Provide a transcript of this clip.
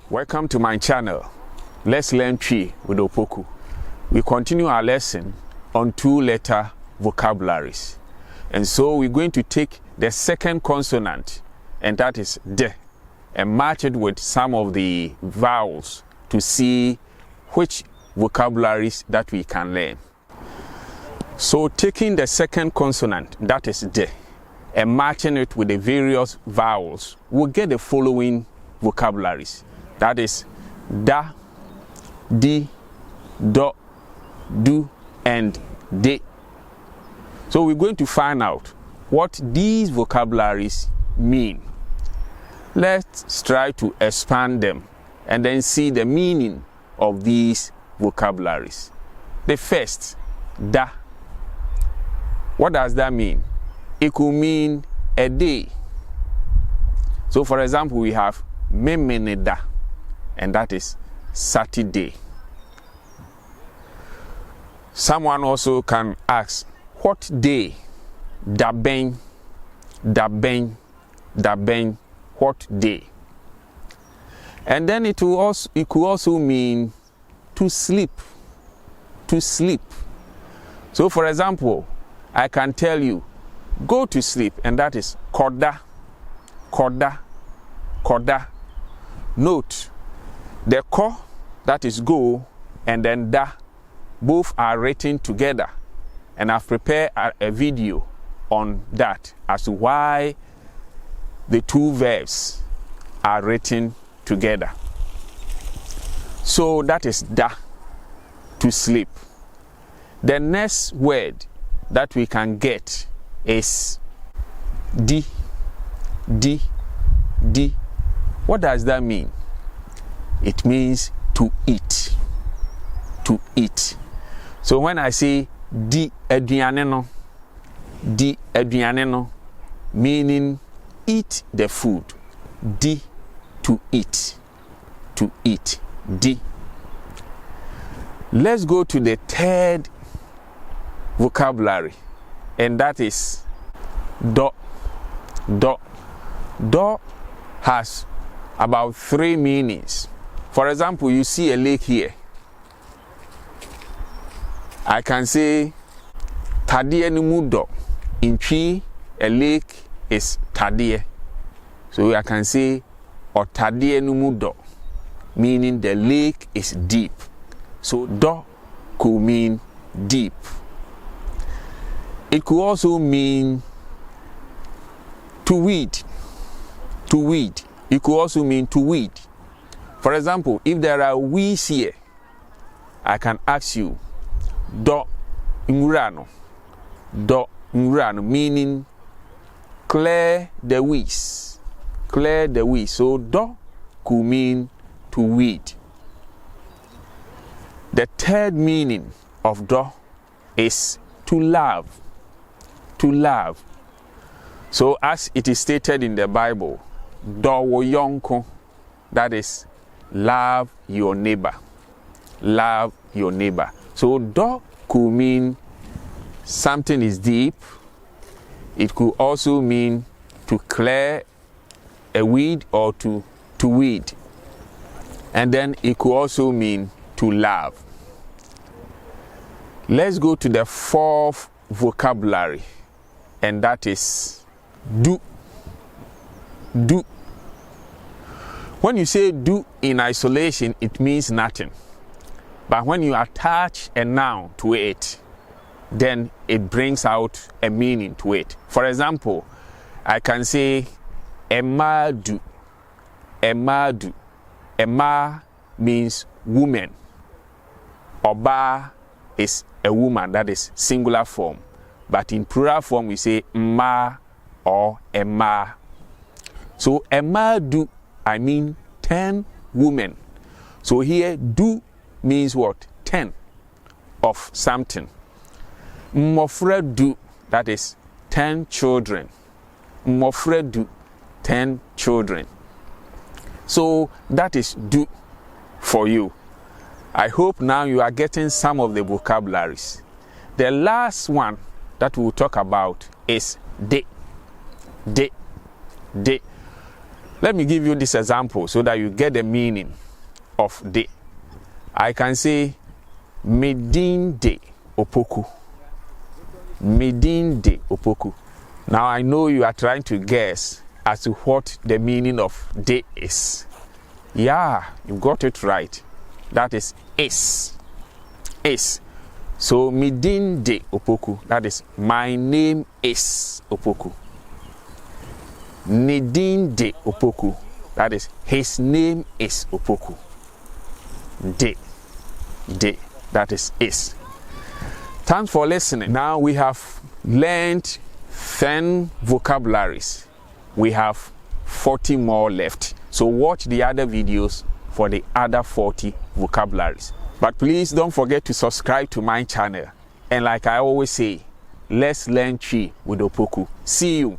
Welcome to my channel. Let's learn Twi with Opoku. We continue our lesson on two-letter vocabularies. And so we're going to take the second consonant, and that is D, and match it with some of the vowels to see which vocabularies that we can learn. So taking the second consonant, that is D, and matching it with the various vowels, we'll get the following vocabularies. That is da, di, do, do, and de. So we're going to find out what these vocabularies mean. Let's try to expand them and then see the meaning of these vocabularies. The first, da. What does that mean? It could mean a day. So for example, we have memeneda, and that is Saturday. Someone also can ask, what day? Dabeng, dabeng, dabeng, what day? And then it could also mean to sleep, to sleep. So for example, I can tell you, go to sleep, and that is koda, koda, koda. Note, the ko, that is go, and then da, both are written together. And I've prepared a video on that as to why the two verbs are written together. So that is da, to sleep. The next word that we can get is di, di, di. What does that mean? It means to eat, to eat. So when I say di aduane no, di aduane no, meaning eat the food. Di, to eat, to eat, di. Let's go to the third vocabulary, and that is do, do. Do has about 3 meanings. For example, you see a lake here. I can say tadie ni mu do. In Twi, a lake is tadie. So I can say otadie ni mu do, meaning the lake is deep. So do could mean deep. It could also mean to weed. To weed. It could also mean to weed. For example, if there are weeds here, I can ask you, do ngurano. Do ngurano, meaning clear the weeds. Clear the weeds. So do could mean to weed. The third meaning of do is to love. To love. So as it is stated in the Bible, do wo yonko, that is love your neighbor. Love your neighbor. So do could mean something is deep. It could also mean to clear a weed or to weed. And then it could also mean to love. Let's go to the fourth vocabulary, and that is do. Do. When you say do in isolation, it means nothing. But when you attach a noun to it, then it brings out a meaning to it. For example, I can say Emma do. Emma do. Emma means woman. Oba is a woman, that is singular form. But in plural form, we say ma or Emma. So Emma do, I mean 10 women. So here do means what? 10 of something. Mmofra do, that is 10 children. Mmofra do, 10 children. So that is do for you. I hope now you are getting some of the vocabularies. The last one that we'll talk about is de. De. De. Let me give you this example so that you get the meaning of de. I can say medin de opoku. Medin de opoku. Now I know you are trying to guess as to what the meaning of de is. Yeah, you got it right. That is. Is. So medin de opoku. That is, my name is Opoku. Nedin de Opoku. That is, his name is Opoku. De. That is. Thanks for listening. Now we have learned 10 vocabularies. We have 40 more left. So watch the other videos for the other 40 vocabularies. But please don't forget to subscribe to my channel. And like I always say, let's learn Twi with Opoku. See you.